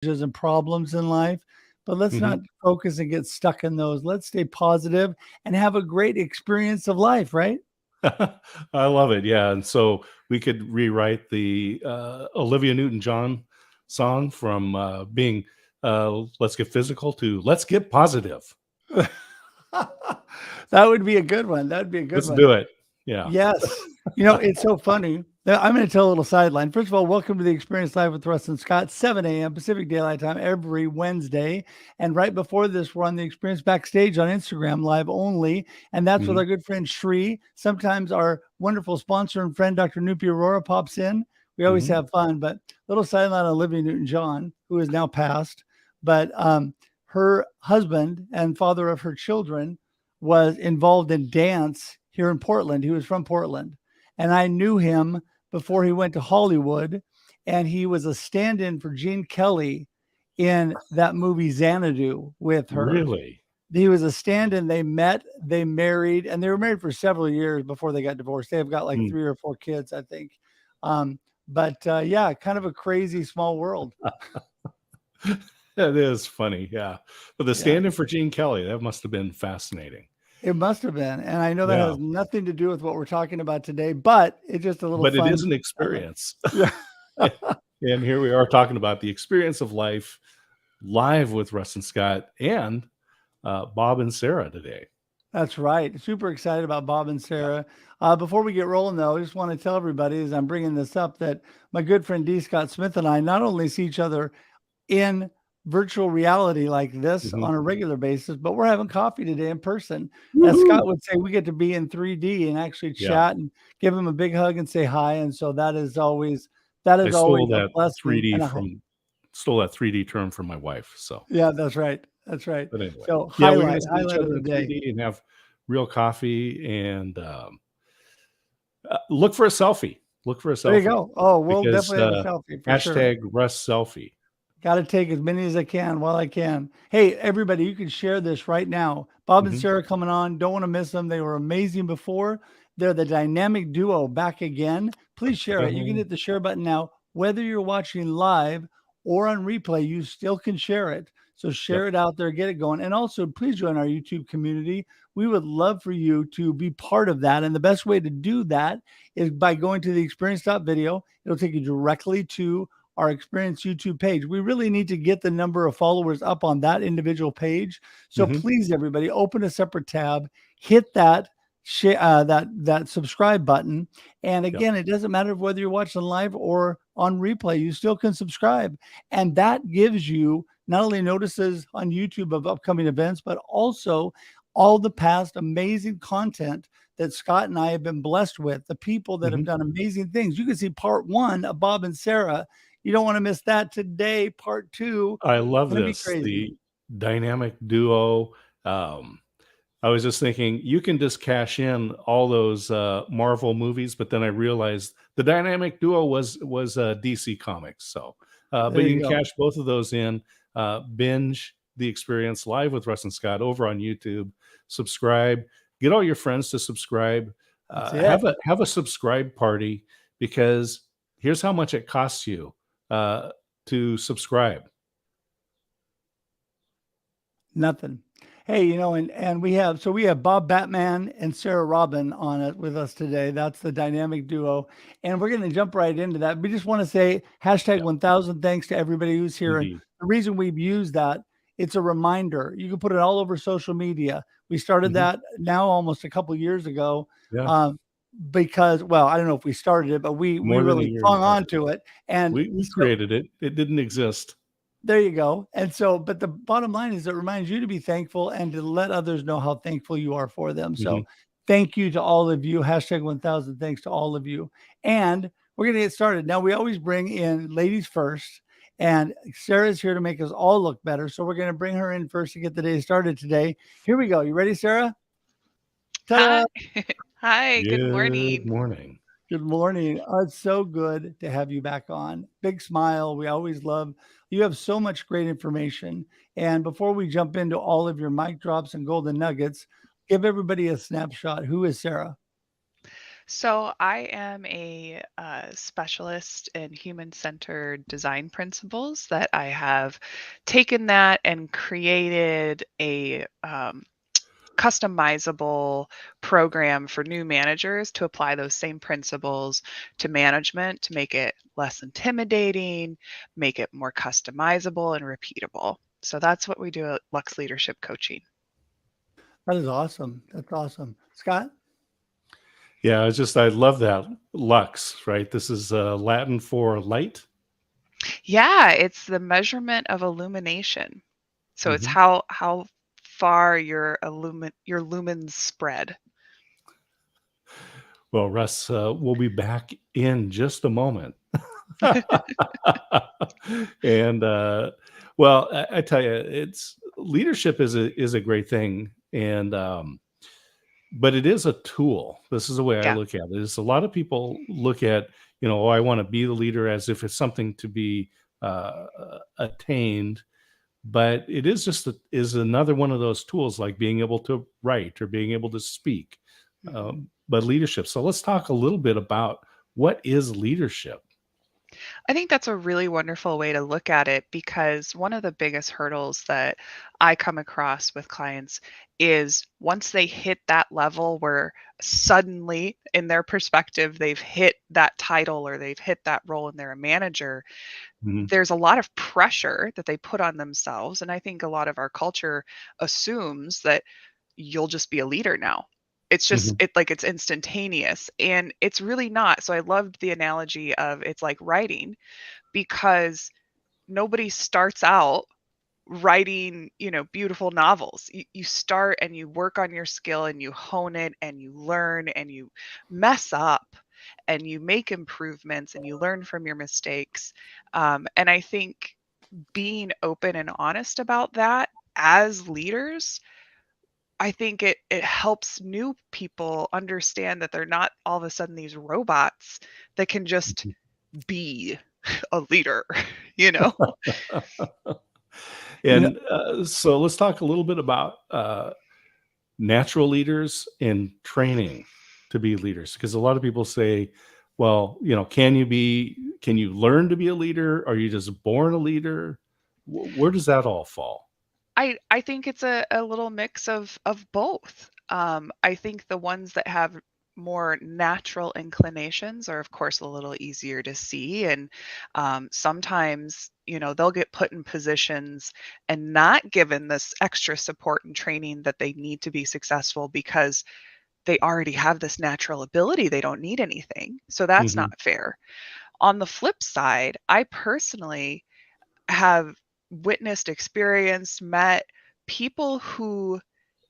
and problems in life, but let's Hmm. not focus and get stuck in those. Let's stay positive and have a great experience of life, right? I love it. Yeah. And so we could rewrite the Olivia Newton-John song from being let's get physical to let's get positive. That would be a good one. That would be a good Let's one. do it. Yeah. Yes. It's so funny. I'm going to tell a little sideline. First of all, welcome to the Experience Live with Russ and Scott, 7 a.m. Pacific Daylight Time every Wednesday. And right before this, we're on the Experience Backstage on Instagram Live only. And that's with Hmm. our good friend Shri. Sometimes our wonderful sponsor and friend, Dr. Nupi Aurora, pops in. We always Hmm. have fun. But little sideline on Olivia Newton-John, who is now passed. But her husband and father of her children was involved in dance here in Portland. He was from Portland. And I knew him before he went to Hollywood. And he was a stand in for Gene Kelly in that movie Xanadu with her. Really? He was a stand in. They met, they married, and they were married for several years before they got divorced. They have got like Mm. 3 or 4 kids, I think. But yeah, kind of a crazy small world. It is funny. Yeah. But the Yeah. stand-in for Gene Kelly, that must have been fascinating. It must have been. And I know that Yeah. has nothing to do with what we're talking about today, but it's just a little But it is fun. an experience. Yeah. And here we are talking about the experience of life live with Russ and Scott and Bob and Sarah today. That's right. Super excited about Bob and Yeah. Sarah. Before we get rolling, though, I just want to tell everybody as I'm bringing this up that my good friend D. Scott Smith and I not only see each other in virtual reality like this Mhm. on a regular basis, but we're having coffee today in person. As Woohoo! Scott would say, we get to be in 3D and actually Yeah. chat and give him a big hug and say hi. And so I that is always a blessing. And I hope, stole that 3D term from my wife. So, yeah, that's right. That's right. but anyway, So yeah, we're going to see each highlight of other the in day. 3D and have real coffee and look for a selfie. Look for a There you selfie go. Oh, we'll because definitely have a selfie for sure. hashtag Russ selfie. Got to take as many as I can while I can. Hey, everybody, you can share this right now. Bob and Hmm. Sarah coming on. Don't want to miss them. They were amazing before. They're the dynamic duo back again. Please share it. You can hit the share button now. Whether you're watching live or on replay, you still can share it. So Yep. share it out there, get it going. And also, please join our YouTube community. We would love for you to be part of that. And the best way to do that is by going to the experience.video. It'll take you directly to our Experience YouTube page. We really need to get the number of followers up on that individual page. So Hmm. please, everybody, open a separate tab, hit that that subscribe button. And Yep. again, it doesn't matter whether you're watching live or on replay, you still can subscribe. And that gives you not only notices on YouTube of upcoming events, but also all the past amazing content that Scott and I have been blessed with, the people that have Hmm. done amazing things. You can see part 1 of Bob and Sarah. You don't want to miss that today. Part 2, I love gonna be this. crazy. The dynamic duo. Um, I was just thinking you can just cash in all those Marvel movies, but then I realized the dynamic duo was DC Comics. So, There but you you can go. cash both of those in. Binge the experience live with Russ and Scott over on YouTube. Subscribe. Get all your friends to subscribe. That's Have it. a subscribe party because here's how much it costs you to subscribe. Nothing. Hey, and we have Bob Batman and Sarah Robin on it with us today. That's the dynamic duo. And we're going to jump right into that. We just want to say hashtag Yeah, 1000 thanks to everybody who's here. And indeed. the reason we've used that, it's a reminder. You can put it all over social media. We started Hmm. that now almost a couple years ago. Yeah, Um, because, well, I don't know if we started it, but we more than a really year and clung a half. on to it. And We so created it. It didn't exist. there you go. And so, but the bottom line is it reminds you to be thankful and to let others know how thankful you are for them. Mhm. So thank you to all of you. Hashtag 1000 thanks to all of you. And we're going to get started. Now, we always bring in ladies first. And Sarah's here to make us all look better. So we're going to bring her in first to get the day started today. Here we go. You ready, Sarah? Hi. Ta-da! Hi, good Good morning. morning. Good morning. It's so good to have you back on. Big smile. We always love you. Have so much great information. And before we jump into all of your mic drops and golden nuggets, give everybody a snapshot. Who is Sarah? So I am a specialist in human-centered design principles that I have taken that and created a customizable program for new managers to apply those same principles to management to make it less intimidating, make it more customizable and repeatable. So that's what we do at Lux Leadership Coaching. That is awesome. That's awesome. Scott? Yeah, I love that lux, right? This is Latin for light. Yeah, it's the measurement of illumination. So it's Hmm. how far your lumens spread. Well, Russ, we'll be back in just a moment. And well, I tell you, it's leadership is a great thing, and but it is a tool. This is the way I Yeah. look at it. Is a lot of people look at, oh, I want to be the leader as if it's something to be attained, but it is is another one of those tools, like being able to write or being able to speak. Mhm. But leadership. So let's talk a little bit about what is leadership. I think that's a really wonderful way to look at it because one of the biggest hurdles that I come across with clients is once they hit that level where suddenly, in their perspective, they've hit that title or they've hit that role and they're a manager, Hmm. there's a lot of pressure that they put on themselves. And I think a lot of our culture assumes that you'll just be a leader now. It's just Hmm. it's instantaneous and it's really not. So I loved the analogy of it's like writing because nobody starts out writing, beautiful novels. You start and you work on your skill and you hone it and you learn and you mess up and you make improvements and you learn from your mistakes. And I think being open and honest about that as leaders, I think it helps new people understand that they're not all of a sudden these robots that can just be a leader, you know? You know, And so let's talk a little bit about natural leaders and training to be leaders, because a lot of people say, well, can you learn to be a leader? Are you just born a leader? Where does that all fall? I think it's a little mix of both. I think the ones that have more natural inclinations are, of course, a little easier to see, and sometimes they'll get put in positions and not given this extra support and training that they need to be successful because they already have this natural ability. They don't need anything, so that's Hmm. not fair. On the flip side, I personally have witnessed, experienced, met people who,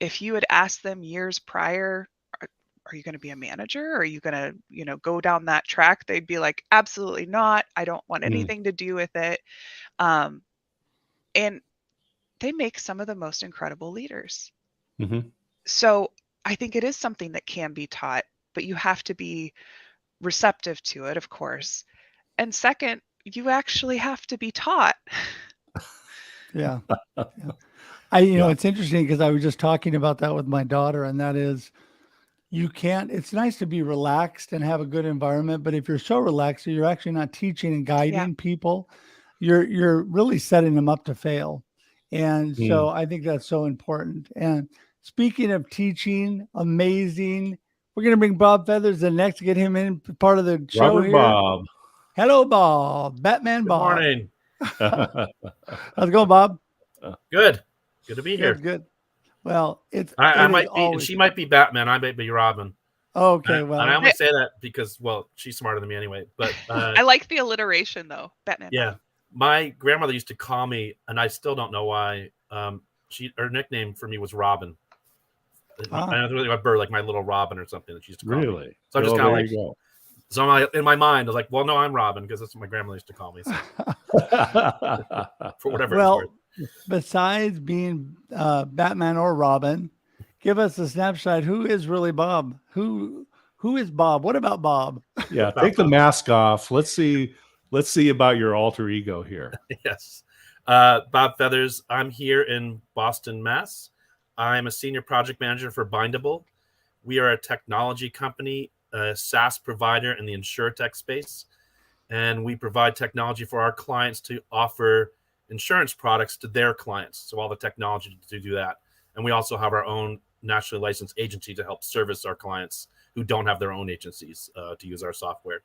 if you had asked them years prior, are, are you going to be a manager? Are you going to, go down that track? They'd be like, absolutely not. I don't want anything to do with it. Um, and they make some of the most incredible leaders. Hmm. So I think it is something that can be taught, but you have to be receptive to it, of course. And second, you actually have to be taught. yeah. Yeah. Yeah. It's interesting because I was just talking about that with my daughter, and that is you can't, it's nice to be relaxed and have a good environment, but if you're so relaxed that you're actually not teaching and Yeah. guiding people, you're really setting them up to fail. And Mm. so I think that's so important. And speaking of teaching, amazing. We're gonna bring Bob Feathers in next to get him in part of the show Robert here. Bob. Hello, Bob. Batman Good Bob. morning. How's it going, Bob? Good. Good to be Good, good. good. Well, I it is might be, always she might be Batman. I might be Robin. okay. And I Well, only say that because, well, she's smarter than me anyway. But I like the alliteration though, Batman yeah, Bob. my grandmother used to call me, and I still don't know why. Her nickname for me was Robin. ah, I really like bird, like my little Robin or something that she used to call me. Really? So I'm just Oh, kind of there like, you go. so in my mind, I was like, well, no, I'm Robin because that's what my grandmother used to call me. So for whatever it's worth. well, besides being Batman or Robin, give us a snapshot. Who is really Bob? Who is Bob? What about Bob? Yeah, take the mask off. Let's see about your alter ego here. Yes. Bob Feathers. I'm here in Boston, Mass. I'm a senior project manager for Bindable. We are a technology company a SaaS provider in the insurtech space, and we provide technology for our clients to offer insurance products to their clients. So all the technology to do that. And we also have our own nationally licensed agency to help service our clients who don't have their own agencies to use our software.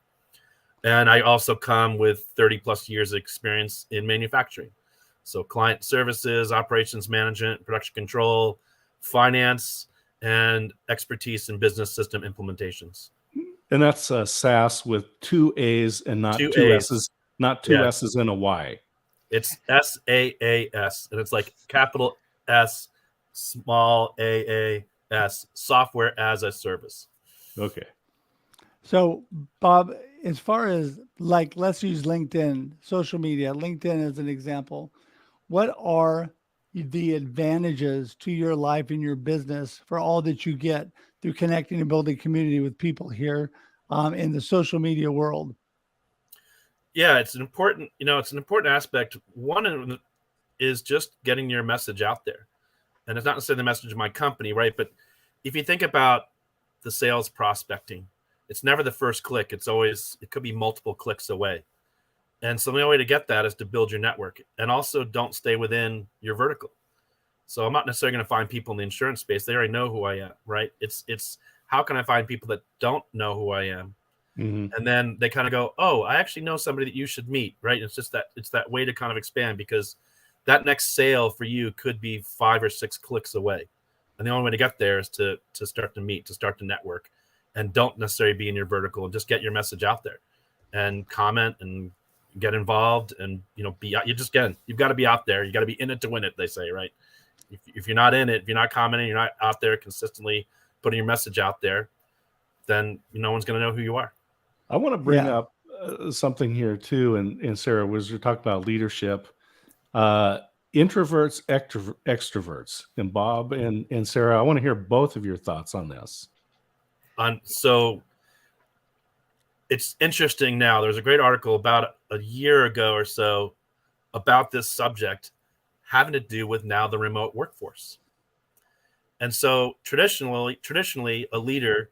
And I also come with 30 plus years of experience in manufacturing. So client services, operations management, production control, finance, and expertise in business system implementations. And that's SaaS with 2 A's and not Two 2 A's. S's, not 2 Yeah. S's and a Y. It's SaaS, and it's like capital S, small AAS, software as a service. Okay. So, Bob, as far as like, let's use LinkedIn, social media, LinkedIn as an example. What are the advantages to your life and your business for all that you get through connecting and building community with people here in the social media world? Yeah, it's an important aspect. One is just getting your message out there. And it's not necessarily the message of my company, right? But if you think about the sales prospecting, it's never the first click. It could be multiple clicks away. And so the only way to get that is to build your network, and also don't stay within your vertical. So I'm not necessarily going to find people in the insurance space. They already know who I am, right? It's how can I find people that don't know who I am? Mm-hmm. And then they kind of go, oh, I actually know somebody that you should meet, right? It's that way to kind of expand, because that next sale for you could be 5 or 6 clicks away. And the only way to get there is to start to meet, to start to network, and don't necessarily be in your vertical, and just get your message out there and comment and get involved. And, you've got to be out there. You got to be in it to win it, they say, right? If you're not in it, if you're not commenting, you're not out there consistently putting your message out there, then no one's going to know who you are. I want to bring up something here too. And Sarah, was you're talking about leadership, introverts, extroverts, and Bob and Sarah, I want to hear both of your thoughts on this. So it's interesting now. There's a great article about a year ago or so about this subject, having to do with now the remote workforce. And so traditionally, a leader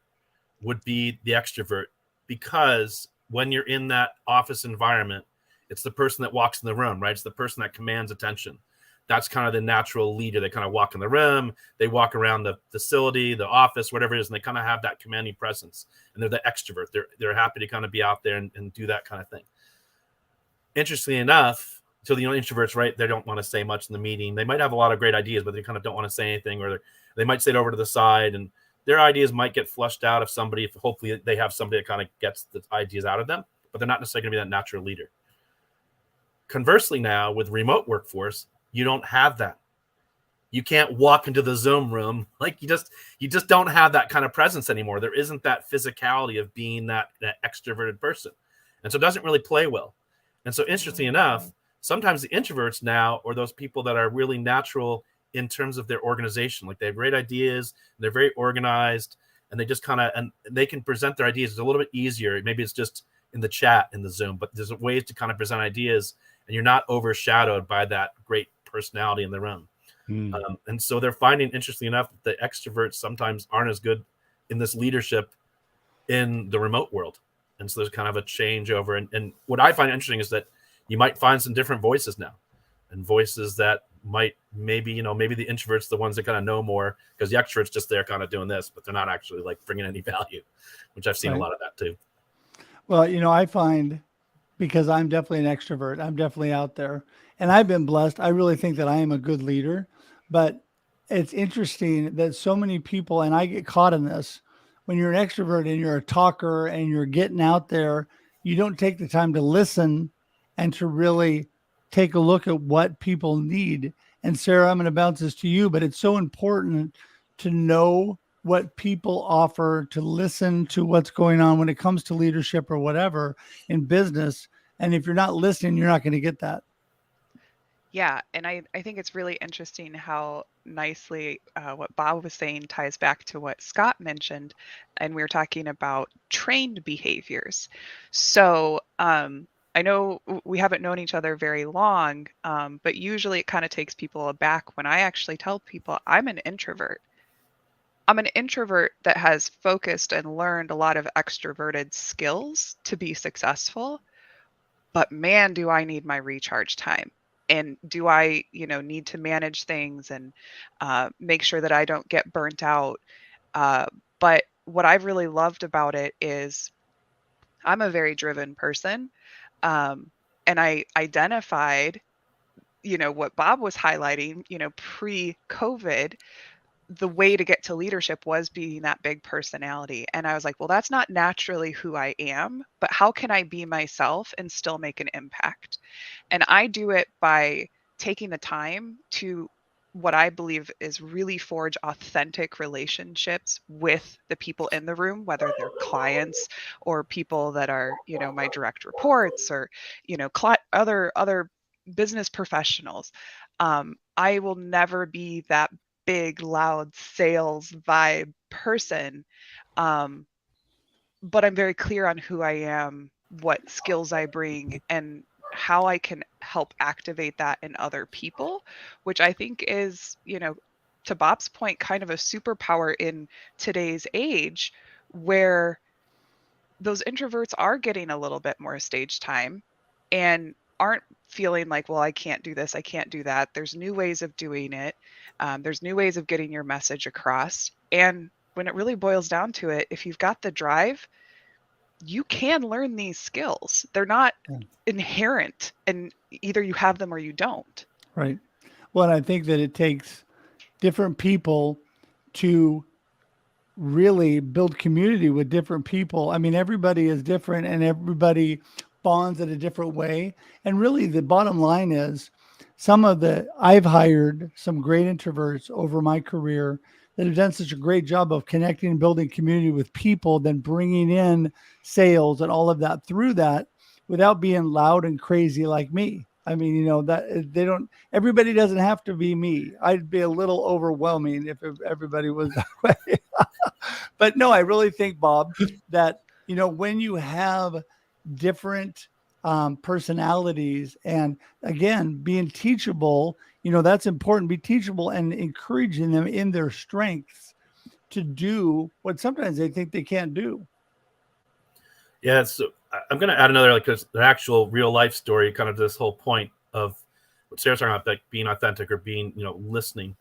would be the extrovert, because when you're in that office environment, it's the person that walks in the room, right? It's the person that commands attention. That's kind of the natural leader. They kind of walk in the room, they walk around the facility, the office, whatever it is, and they kind of have that commanding presence. And they're the extrovert. They're happy to kind of be out there and do that kind of thing. Interestingly enough, so the introverts, right, they don't want to say much in the meeting. They might have a lot of great ideas, but they kind of don't want to say anything, or they might sit over to the side, and their ideas might get flushed out if hopefully they have somebody that kind of gets the ideas out of them, but they're not necessarily going to be that natural leader. Conversely, now with remote workforce, you don't have that. You can't walk into the Zoom room. Like you just don't have that kind of presence anymore. There isn't that physicality of being that extroverted person. And so it doesn't really play well. And so interestingly enough, sometimes the introverts now, or those people that are really natural in terms of their organization, like they have great ideas, they're very organized, and they just and they can present their ideas. It's a little bit easier. Maybe it's just in the chat in the Zoom, but there's ways to kind of present ideas, and you're not overshadowed by that great personality in the room. And so they're finding, interestingly enough, that the extroverts sometimes aren't as good in this leadership in the remote world. And so there's kind of a changeover. And what I find interesting is that you might find some different voices now, and voices that might maybe the introverts, the ones that kind of know more, because the extroverts just they're kind of doing this, but they're not actually like bringing any value, which I've seen a lot of that too. Well, I find, because I'm definitely an extrovert, I'm definitely out there, and I've been blessed. I really think that I am a good leader, but it's interesting that so many people, and I get caught in this, when you're an extrovert and you're a talker and you're getting out there, you don't take the time to listen and to really take a look at what people need. And Sarah, I'm going to bounce this to you, but it's so important to know what people offer, to listen to what's going on when it comes to leadership or whatever in business. And if you're not listening, you're not going to get that. Yeah, and I think it's really interesting how nicely what Bob was saying ties back to what Scott mentioned, and we were talking about trained behaviors. So I know we haven't known each other very long, but usually it kind of takes people aback when I actually tell people I'm an introvert. I'm an introvert that has focused and learned a lot of extroverted skills to be successful, but man, do I need my recharge time. And do I, need to manage things and make sure that I don't get burnt out. But what I've really loved about it is I'm a very driven person. And I identified, what Bob was highlighting, pre-COVID, the way to get to leadership was being that big personality. And I was like, well, that's not naturally who I am, but how can I be myself and still make an impact? And I do it by taking the time to what I believe is really forge authentic relationships with the people in the room, whether they're clients or people that are, my direct reports or, other business professionals. I will never be that big, loud sales vibe person. Um, but I'm very clear on who I am, what skills I bring, and how I can help activate that in other people, which I think is, to Bob's point, kind of a superpower in today's age where those introverts are getting a little bit more stage time and aren't feeling like, well, I can't do this, I can't do that. There's new ways of doing it. There's new ways of getting your message across. And when it really boils down to it, if you've got the drive, you can learn these skills. They're not inherent, and either you have them or you don't. Right. Well, and I think that it takes different people to really build community with different people. I mean, everybody is different and everybody bonds in a different way. And really the bottom line is I've hired some great introverts over my career that have done such a great job of connecting and building community with people, then bringing in sales and all of that through that without being loud and crazy like me. I mean, that everybody doesn't have to be me. I'd be a little overwhelming if everybody was that way. But no, I really think, Bob, that, when you have different personalities and again, being teachable, that's important. Be teachable and encouraging them in their strengths to do what sometimes they think they can't do. Yeah, so I'm going to add another, an actual real life story, kind of this whole point of what Sarah's talking about, like being authentic or being, listening.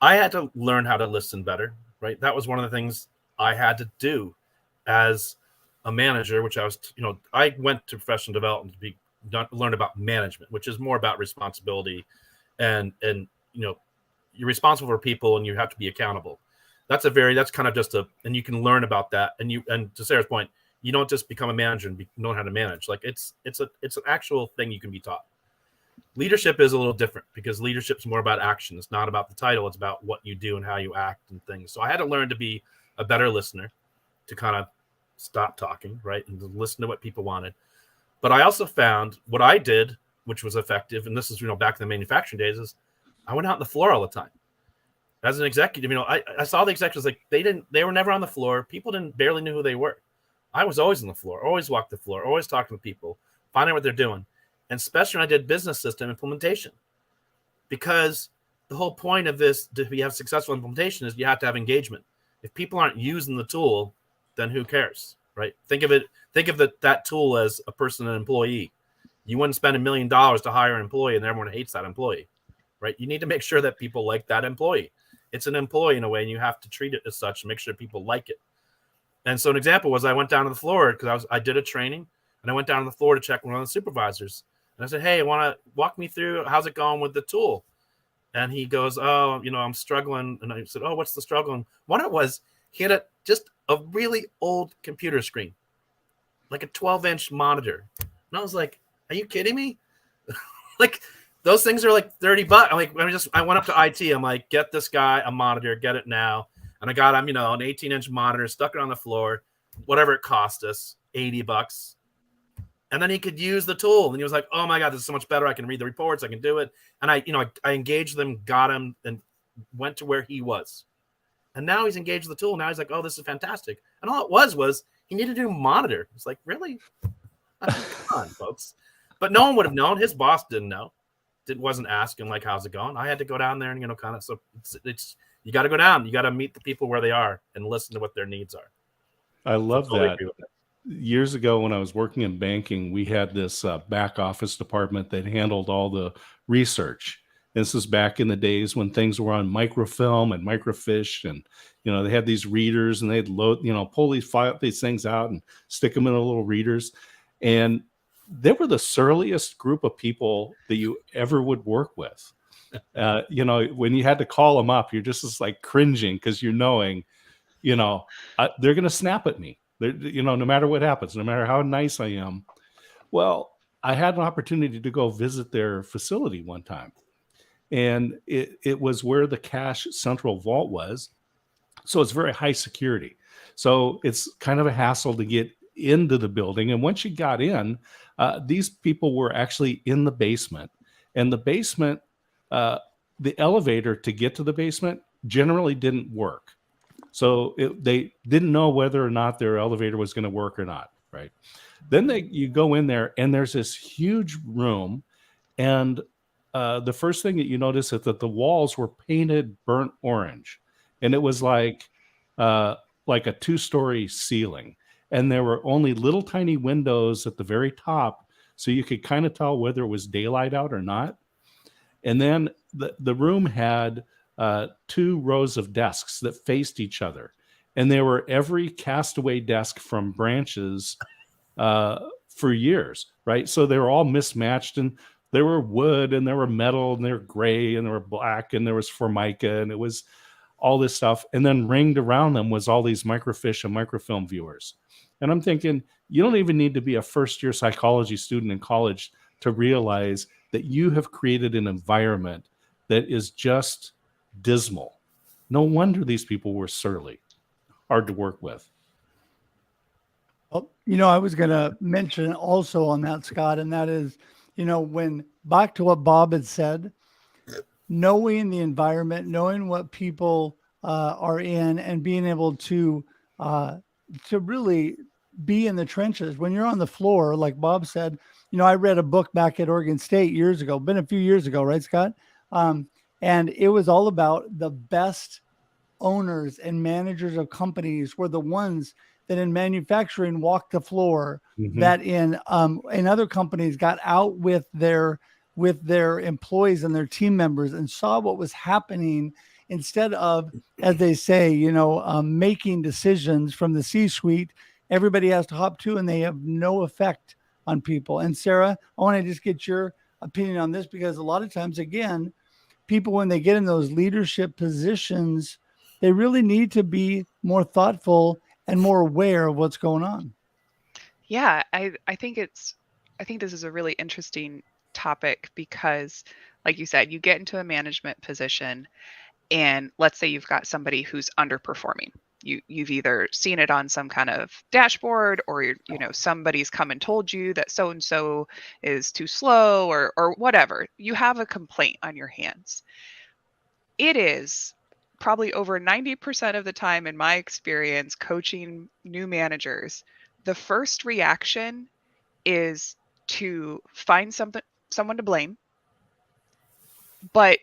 I had to learn how to listen better, right? That was one of the things I had to do as a manager, which I went to professional development to learn about management, which is more about responsibility and you're responsible for people and you have to be accountable. That's kind of just and you can learn about that. And to Sarah's point, you don't just become a manager and know how to manage. Like it's an actual thing you can be taught. Leadership is a little different because leadership is more about action. It's not about the title. It's about what you do and how you act and things. So I had to learn to be a better listener, to kind of stop talking, right, and to listen to what people wanted. But I also found what I did, which was effective, and this is back in the manufacturing days, is I went out on the floor all the time. As an executive, I saw the executives like they were never on the floor. People barely knew who they were. I was always on the floor, always walked the floor, always talking to people, finding out what they're doing. And especially when I did business system implementation, because the whole point of this to have successful implementation is you have to have engagement. If people aren't using the tool, then who cares, right? Think of that tool as a person, an employee. You wouldn't spend $1 million to hire an employee and everyone hates that employee, right? You need to make sure that people like that employee. It's an employee in a way, and you have to treat it as such and make sure people like it. And so an example was I went down to the floor because I did a training, and I went down to the floor to check one of the supervisors. And I said, hey, I want to walk me through how's it going with the tool? And he goes, oh, I'm struggling. And I said, oh, what's the struggle? And one it was he had just a really old computer screen, like a 12-inch monitor. And I was like, are you kidding me? Like those things are like $30. I'm like, I went up to IT. I'm like, get this guy a monitor, get it now. And I got him, an 18-inch monitor, stuck it on the floor, whatever it cost us, $80. And then he could use the tool. And he was like, oh my God, this is so much better. I can read the reports. I can do it. And I engaged them, got him, and went to where he was. And now he's engaged the tool. Now he's like, oh, this is fantastic. And all it was he needed a new monitor. It's like, really? I mean, come on, folks. But no one would have known. His boss didn't know. wasn't asking like, how's it going? I had to go down there and, kind of, so it's you got to go down. You got to meet the people where they are and listen to what their needs are. I love totally that. agree with that. Years ago, when I was working in banking, we had this back office department that handled all the research. This is back in the days when things were on microfilm and microfiche, and they had these readers, and they'd load, pull these things out and stick them in the little readers, and they were the surliest group of people that you ever would work with. When you had to call them up, you're just like cringing because you're knowing, they're going to snap at me. No matter what happens, no matter how nice I am. Well, I had an opportunity to go visit their facility one time, and it was where the cash central vault was. So it's very high security. So it's kind of a hassle to get into the building. And once you got in, these people were actually in the basement, and the basement, the elevator to get to the basement generally didn't work. So they didn't know whether or not their elevator was going to work or not, right? Then you go in there, and there's this huge room, and the first thing that you notice is that the walls were painted burnt orange, and it was like a 2-story ceiling, and there were only little tiny windows at the very top, so you could kind of tell whether it was daylight out or not. And then the room had 2 rows of desks that faced each other, and they were every castaway desk from branches for years, right? So they were all mismatched, and there were wood, and there were metal, and there were gray, and there were black, and there was formica, and it was all this stuff. And then ringed around them was all these microfiche and microfilm viewers. And I'm thinking, you don't even need to be a first-year psychology student in college to realize that you have created an environment that is just dismal. No wonder these people were surly, hard to work with. Well, I was going to mention also on that, Scott, and that is, when back to what Bob had said, knowing the environment, knowing what people are in, and being able to really be in the trenches. When you're on the floor, like Bob said, I read a book back at Oregon State years ago, been a few years ago, right, Scott? And it was all about the best owners and managers of companies were the ones that in manufacturing walked the floor, that in other companies got out with their employees and their team members and saw what was happening, instead of, as they say, making decisions from the C-suite. Everybody has to hop to, and they have no effect on people. And Sarah, I want to just get your opinion on this, because a lot of times, again, people, when they get in those leadership positions, they really need to be more thoughtful and more aware of what's going on. Yeah, I think this is a really interesting topic, because, like you said, you get into a management position, and let's say you've got somebody who's underperforming. You've either seen it on some kind of dashboard, or somebody's come and told you that so and so is too slow, or whatever. You have a complaint on your hands. It is probably over 90% of the time, in my experience coaching new managers, the first reaction is to find someone to blame. But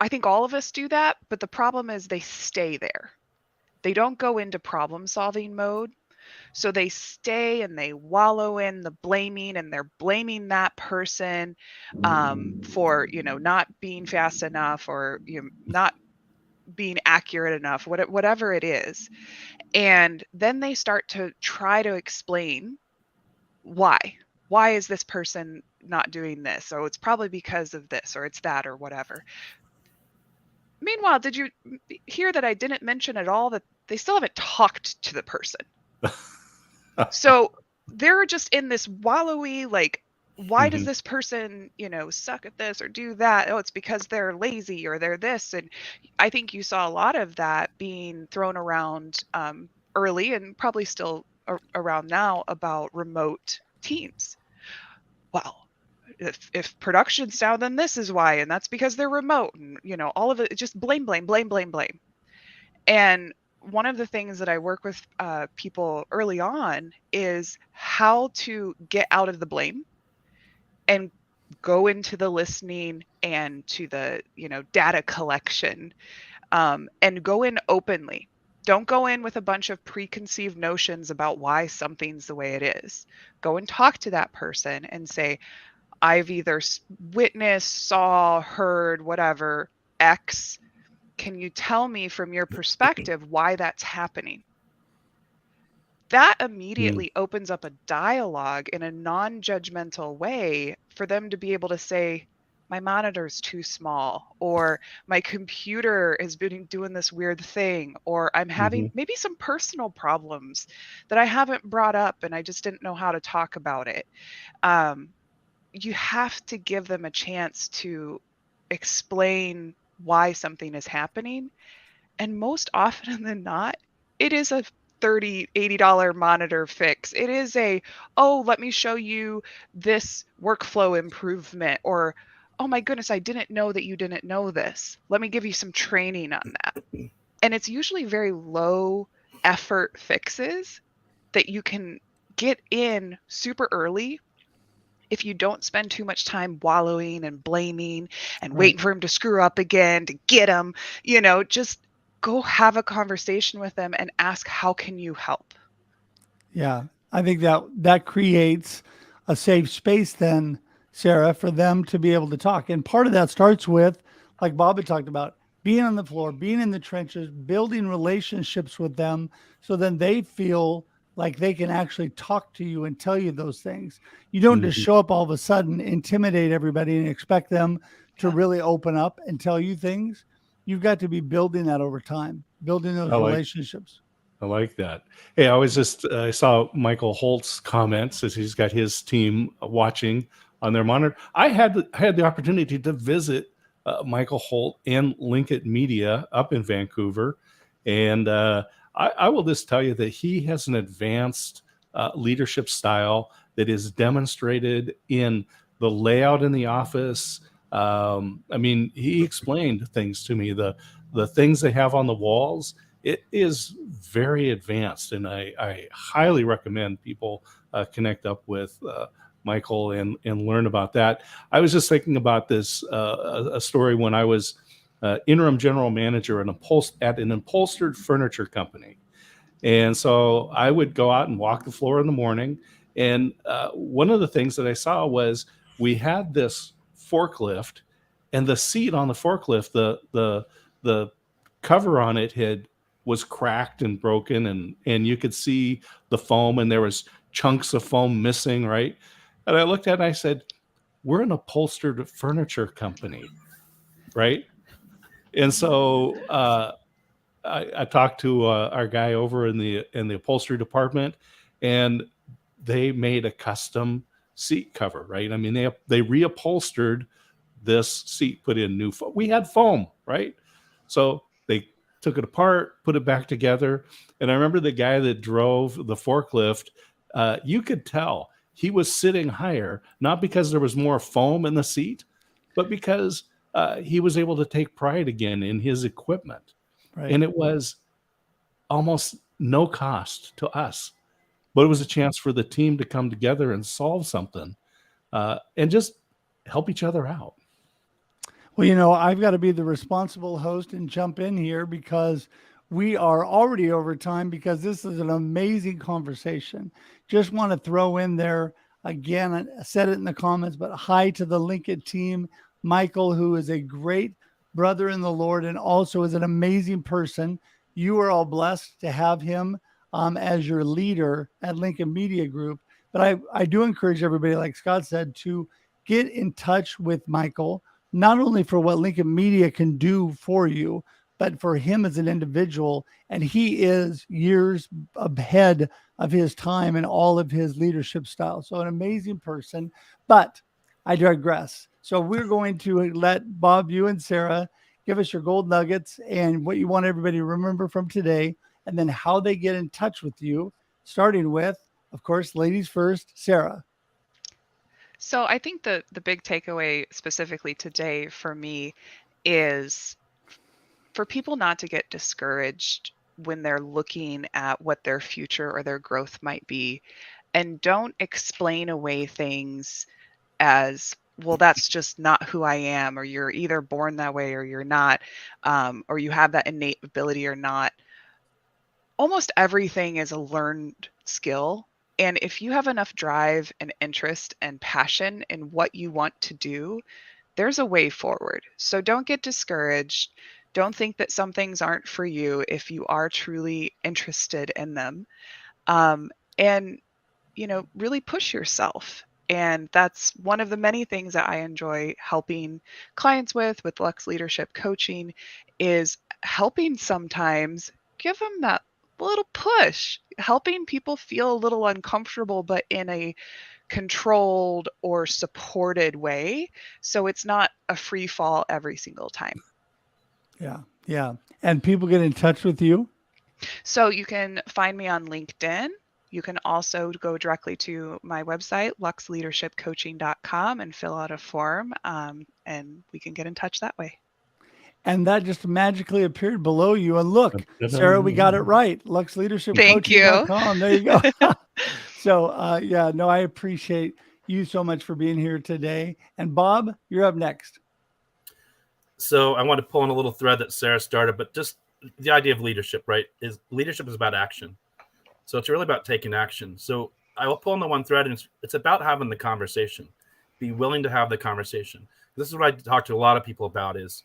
I think all of us do that, but the problem is they stay there. They don't go into problem solving mode. So they stay and they wallow in the blaming, and they're blaming that person for, not being fast enough, or not being accurate enough, whatever it is. And then they start to try to explain why is this person not doing this? So it's probably because of this, or it's that, or whatever. Meanwhile, did you hear that I didn't mention at all that they still haven't talked to the person? So they're just in this wallowy, like, why does this person, suck at this or do that? Oh, it's because they're lazy, or they're this. And I think you saw a lot of that being thrown around early, and probably still around now, about remote teams. Well, if production's down, then this is why, and that's because they're remote, and all of it, just blame. And one of the things that I work with people early on is how to get out of the blame and go into the listening and to the, data collection, and go in openly. Don't go in with a bunch of preconceived notions about why something's the way it is. Go and talk to that person and say, I've either witnessed, saw, heard, whatever, X. Can you tell me from your perspective why that's happening? That immediately opens up a dialogue in a non-judgmental way for them to be able to say, my monitor's too small, or my computer has been doing this weird thing, or I'm having maybe some personal problems that I haven't brought up and I just didn't know how to talk about it. You have to give them a chance to explain why something is happening. And most often than not, it is a $30, $80 monitor fix. It is oh, let me show you this workflow improvement, or, oh my goodness, I didn't know that you didn't know this. Let me give you some training on that. And it's usually very low effort fixes that you can get in super early if you don't spend too much time wallowing and blaming and waiting for him to screw up again to get him, just go have a conversation with them and ask, how can you help? Yeah, I think that creates a safe space then, Sarah, for them to be able to talk. And part of that starts with, like Bob had talked about, being on the floor, being in the trenches, building relationships with them, so then they feel like they can actually talk to you and tell you those things. You don't just show up all of a sudden, intimidate everybody, and expect them to really open up and tell you things. You've got to be building that over time, building those relationships. I like that. Hey, I saw Michael Holt's comments as he's got his team watching on their monitor. I had the opportunity to visit Michael Holt and Linkit Media up in Vancouver. And I will just tell you that he has an advanced leadership style that is demonstrated in the layout in the office. I mean, he explained things to me, the things they have on the walls. It is very advanced, and I highly recommend people connect up with Michael and learn about that. I was just thinking about this a story when I was interim general manager at an upholstered furniture company. And so I would go out and walk the floor in the morning. And one of the things that I saw was we had this forklift, and the seat on the forklift, the cover on it was cracked and broken, and you could see the foam, and there was chunks of foam missing, right? And I looked at it and I said, we're an upholstered furniture company, right? And so I talked to our guy over in the upholstery department, and they made a custom seat cover, right? I mean, they reupholstered this seat, put in new foam. We had foam, right? So they took it apart, put it back together. And I remember the guy that drove the forklift, you could tell he was sitting higher, not because there was more foam in the seat, but because he was able to take pride again in his equipment. Right. And it was almost no cost to us, but it was a chance for the team to come together and solve something and just help each other out. Well, I've got to be the responsible host and jump in here because we are already over time, because this is an amazing conversation. Just want to throw in there again, I said it in the comments, but hi to the Linkit team. Michael, who is a great brother in the Lord and also is an amazing person. You are all blessed to have him as your leader at Lincoln Media Group. But I do encourage everybody, like Scott said, to get in touch with Michael, not only for what Lincoln Media can do for you, but for him as an individual. And he is years ahead of his time and all of his leadership style. So an amazing person, but I digress. So we're going to let Bob, you and Sarah give us your gold nuggets and what you want everybody to remember from today, and then how they get in touch with you, starting with, of course, ladies first, Sarah. So I think the big takeaway specifically today for me is for people not to get discouraged when they're looking at what their future or their growth might be, and don't explain away things as well, that's just not who I am, or you're either born that way or you're not, or you have that innate ability or not. Almost everything is a learned skill. And if you have enough drive and interest and passion in what you want to do, there's a way forward. So don't get discouraged. Don't think that some things aren't for you if you are truly interested in them. And, really push yourself. And that's one of the many things that I enjoy helping clients with Lux Leadership Coaching, is helping sometimes give them that little push, helping people feel a little uncomfortable, but in a controlled or supported way. So it's not a free fall every single time. Yeah. Yeah. And people get in touch with you. So you can find me on LinkedIn. You can also go directly to my website, luxleadershipcoaching.com, and fill out a form, and we can get in touch that way. And that just magically appeared below you. And look, Sarah, we got it right. luxleadershipcoaching.com. There you go. So, I appreciate you so much for being here today. And Bob, you're up next. So I want to pull on a little thread that Sarah started, but just the idea of leadership, right? Leadership is about action. So it's really about taking action. So I will pull on the one thread, and it's about having the conversation. Be willing to have the conversation. This is what I talk to a lot of people about is,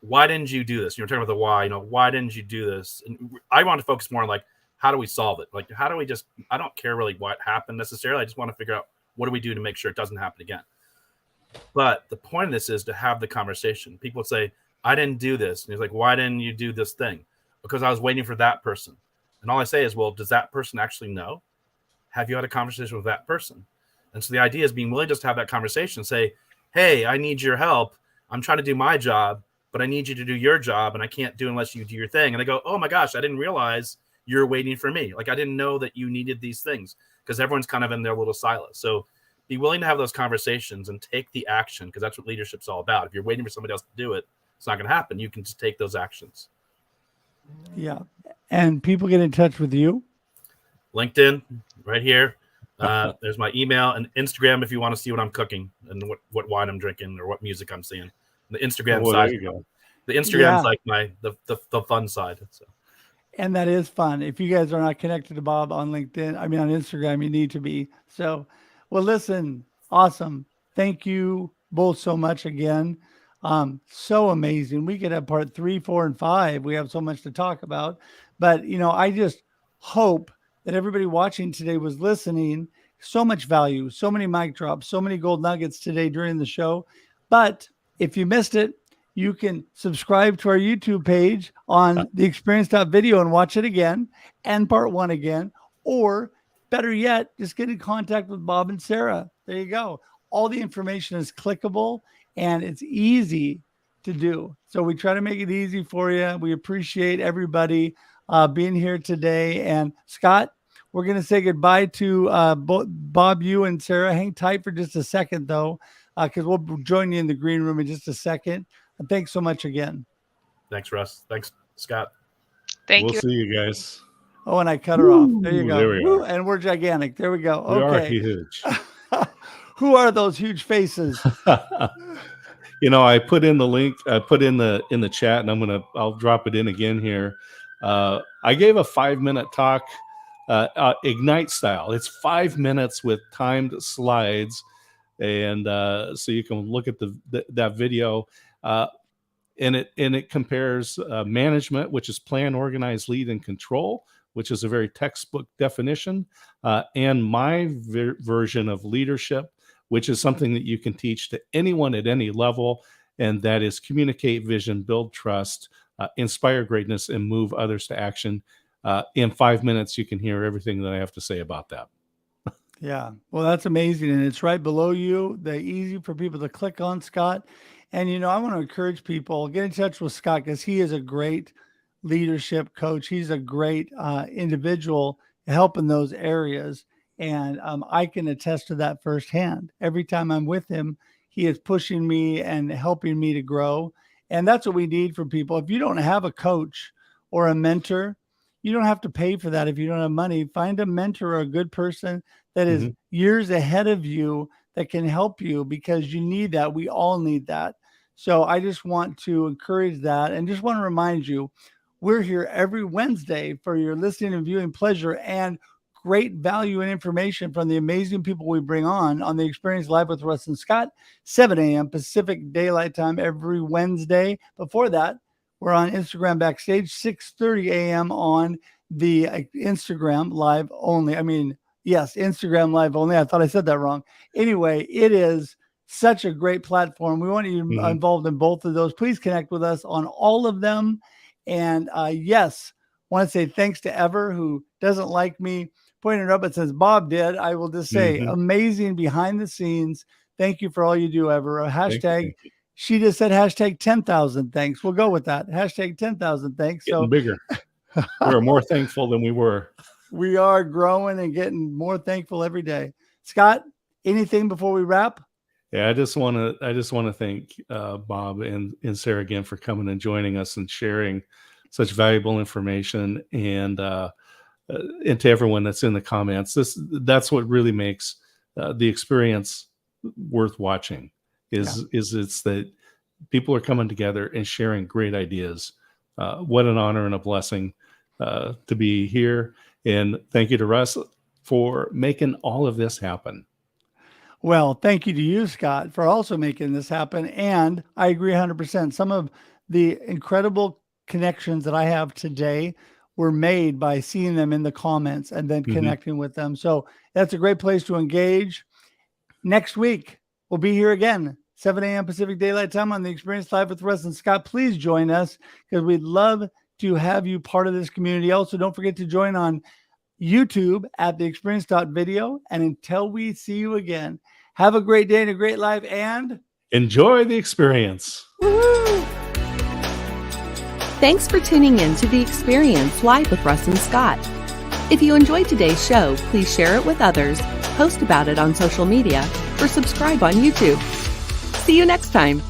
why didn't you do this? You're talking about the why, why didn't you do this? And I want to focus more on like, how do we solve it? Like, how do we I don't care really what happened necessarily. I just want to figure out, what do we do to make sure it doesn't happen again? But the point of this is to have the conversation. People say, I didn't do this. And he's like, why didn't you do this thing? Because I was waiting for that person. And all I say is, well, does that person actually know? Have you had a conversation with that person? And so the idea is being willing just to have that conversation, say, hey, I need your help. I'm trying to do my job, but I need you to do your job, and I can't do unless you do your thing. And they go, oh my gosh, I didn't realize you're waiting for me. Like, I didn't know that you needed these things, because everyone's kind of in their little silo. So be willing to have those conversations and take the action, because that's what leadership's all about. If you're waiting for somebody else to do it, it's not going to happen. You can just take those actions. Yeah. And people get in touch with you? LinkedIn, right here. There's my email, and Instagram if you want to see what I'm cooking and what wine I'm drinking or what music I'm seeing. The Instagram side. There you go. The Instagram's like the fun side. So. And that is fun. If you guys are not connected to Bob on LinkedIn, on Instagram, you need to be. So, well, listen, awesome. Thank you both so much again. So amazing. We could have part 3, 4, and 5. We have so much to talk about. But, I just hope that everybody watching today was listening. So much value, so many mic drops, so many gold nuggets today during the show. But if you missed it, you can subscribe to our YouTube page on the Experience.video and watch it again and part 1 again. Or better yet, just get in contact with Bob and Sarah. There you go. All the information is clickable and it's easy to do. So we try to make it easy for you. We appreciate everybody being here today. And Scott, we're going to say goodbye to Bob, you and Sarah. Hang tight for just a second, though, because we'll join you in the green room in just a second. And thanks so much again. Thanks, Russ. Thanks, Scott. Thank We'll you. see you guys. Oh, and I cut her off. There you go. There we are. And we're gigantic. There we go. We are Okay. huge. Who are those huge faces? I put in the link. I put in the chat, and I'll drop it in again here. I gave a 5-minute talk, Ignite style. It's 5 minutes with timed slides, and so you can look at that video. And it compares management, which is plan, organize, lead, and control, which is a very textbook definition, and my version of leadership, which is something that you can teach to anyone at any level, and that is communicate vision, build trust, inspire greatness, and move others to action. In 5 minutes, you can hear everything that I have to say about that. Yeah, well, that's amazing. And it's right below you. They're easy for people to click on, Scott. And, I want to encourage people, get in touch with Scott, because he is a great leadership coach. He's a great individual helping those areas. And I can attest to that firsthand. Every time I'm with him, he is pushing me and helping me to grow. And that's what we need from people. If you don't have a coach or a mentor, you don't have to pay for that. If you don't have money, find a mentor or a good person that is years ahead of you that can help you, because you need that. We all need that. So I just want to encourage that, and just want to remind you, we're here every Wednesday for your listening and viewing pleasure, and great value and information from the amazing people we bring on the Experience Live with Russ and Scott, 7 a.m. Pacific Daylight Time every Wednesday. Before that, we're on Instagram Backstage, 6:30 a.m. on the Instagram Live only. Yes, Instagram Live only. I thought I said that wrong. Anyway, it is such a great platform. We want you involved in both of those. Please connect with us on all of them. And yes, want to say thanks to Ever, who doesn't like me pointing it up, but says Bob did. I will just say amazing behind the scenes. Thank you for all you do, Ever. A hashtag. Thank you. She just said hashtag 10,000 thanks. We'll go with that. Hashtag 10,000 thanks. Getting bigger. We're more thankful than we were. We are growing and getting more thankful every day. Scott, anything before we wrap? Yeah, I just want to thank Bob and Sarah again for coming and joining us and sharing such valuable information, and to everyone that's in the comments. That's what really makes the experience worth watching. Is it's that people are coming together and sharing great ideas. What an honor and a blessing to be here. And thank you to Russ for making all of this happen. Well, thank you to you, Scott, for also making this happen. And I agree 100%. Some of the incredible connections that I have today were made by seeing them in the comments and then connecting with them. So that's a great place to engage. Next week, we'll be here again, 7 a.m. Pacific Daylight Time on the Experience Live with Russ and Scott. Please join us, because we'd love to have you part of this community. Also, don't forget to join on YouTube at theexperience.video. And until we see you again, have a great day and a great life, and enjoy the experience. Woo-hoo! Thanks for tuning in to The Experience Live with Russ and Scott. If you enjoyed today's show, please share it with others, post about it on social media, or subscribe on YouTube. See you next time.